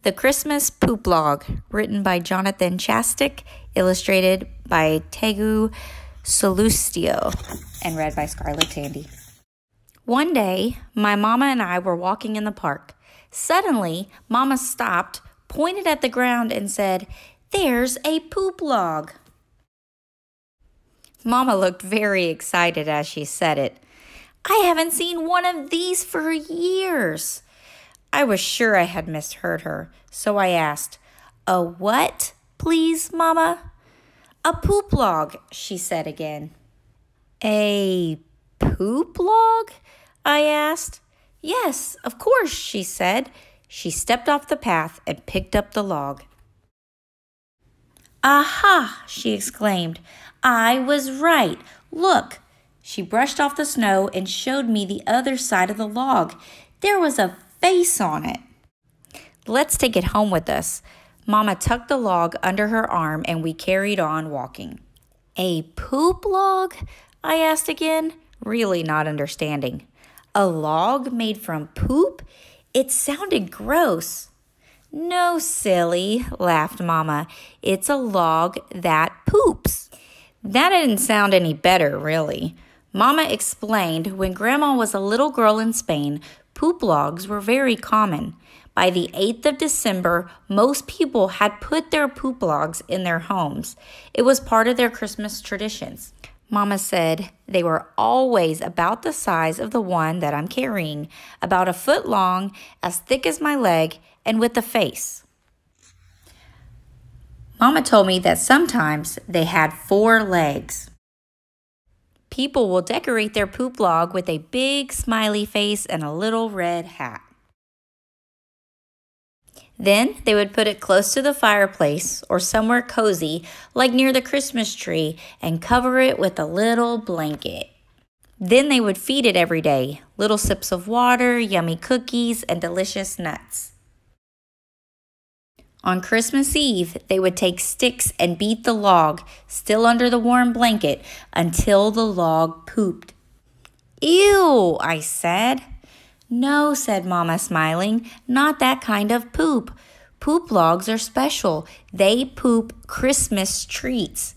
The Christmas Poop Log, written by Jonathan Chastek, illustrated by Caga Tio, and read by Scarlett Tandy. One day, my mama and I were walking in the park. Suddenly, Mama stopped, pointed at the ground, and said, "There's a poop log." Mama looked very excited as she said it. "I haven't seen one of these for years." I was sure I had misheard her, so I asked, "A what, please, Mama?" "A poop log," she said again. "A poop log?" I asked. "Yes, of course," she said. She stepped off the path and picked up the log. "Aha!" she exclaimed. "I was right. Look." She brushed off the snow and showed me the other side of the log. There was a face on it. "Let's take it home with us." Mama tucked the log under her arm and we carried on walking. "A poop log?" I asked again, really not understanding. "A log made from poop? It sounded gross." "No, silly," laughed Mama. "It's a log that poops." That didn't sound any better, really. Mama explained when Grandma was a little girl in Spain, poop logs were very common. By the 8th of December, most people had put their poop logs in their homes. It was part of their Christmas traditions. Mama said they were always about the size of the one that I'm carrying, about a foot long, as thick as my leg, and with a face. Mama told me that sometimes they had 4 legs. People will decorate their poop log with a big smiley face and a little red hat. Then they would put it close to the fireplace or somewhere cozy, like near the Christmas tree, and cover it with a little blanket. Then they would feed it every day, little sips of water, yummy cookies, and delicious nuts. On Christmas Eve, they would take sticks and beat the log, still under the warm blanket, until the log pooped. "Ew," I said. "No," said Mama, smiling, "not that kind of poop. Poop logs are special. They poop Christmas treats."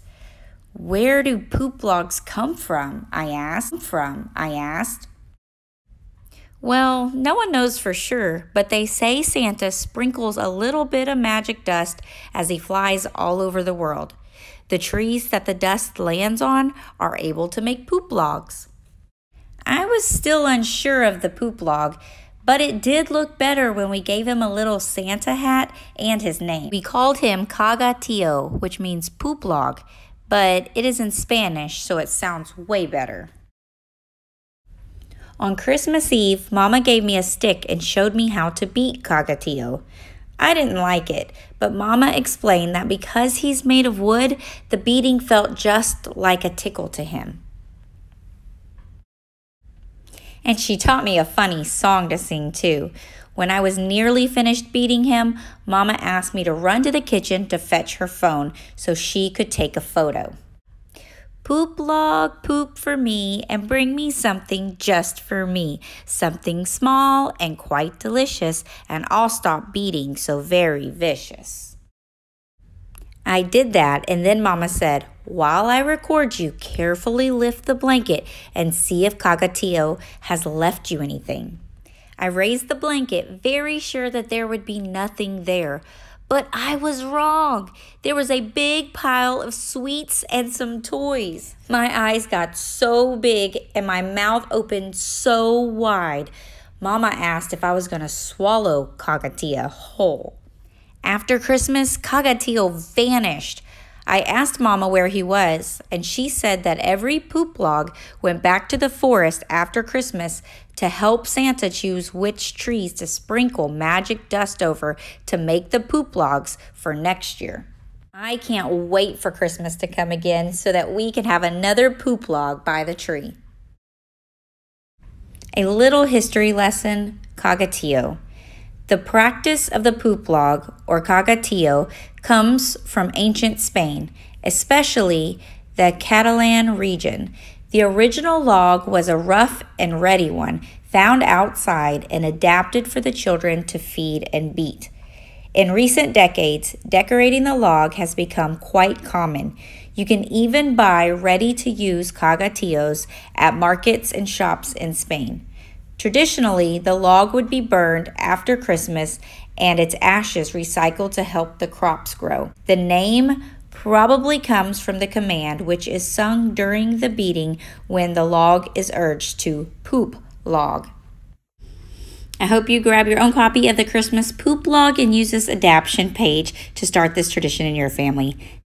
"Where do poop logs come from?" I asked. "Well, no one knows for sure, but they say Santa sprinkles a little bit of magic dust as he flies all over the world. The trees that the dust lands on are able to make poop logs." I was still unsure of the poop log, but it did look better when we gave him a little Santa hat and his name. We called him Caga Tio, which means poop log, but it is in Spanish, so it sounds way better. On Christmas Eve, Mama gave me a stick and showed me how to beat Caga Tio. I didn't like it, but Mama explained that because he's made of wood, the beating felt just like a tickle to him. And she taught me a funny song to sing too. When I was nearly finished beating him, Mama asked me to run to the kitchen to fetch her phone so she could take a photo. "Poop log, poop for me, and bring me something just for me. Something small and quite delicious, and I'll stop beating so very vicious." I did that, and then Mama said, "While I record you, carefully lift the blanket and see if Caga Tio has left you anything." I raised the blanket, very sure that there would be nothing there. But I was wrong. There was a big pile of sweets and some toys. My eyes got so big and my mouth opened so wide. Mama asked if I was going to swallow Caga Tio whole. After Christmas, Caga Tio vanished. I asked Mama where he was, and she said that every poop log went back to the forest after Christmas to help Santa choose which trees to sprinkle magic dust over to make the poop logs for next year. I can't wait for Christmas to come again so that we can have another poop log by the tree. A little history lesson, Caga Tio. The practice of the poop log, or Caga Tio, comes from ancient Spain, especially the Catalan region. The original log was a rough and ready one, found outside and adapted for the children to feed and beat. In recent decades, decorating the log has become quite common. You can even buy ready-to-use Caga Tios at markets and shops in Spain. Traditionally, the log would be burned after Christmas and its ashes recycled to help the crops grow. The name probably comes from the command which is sung during the beating when the log is urged to poop log. I hope you grab your own copy of the Christmas Poop Log and use this adaptation page to start this tradition in your family.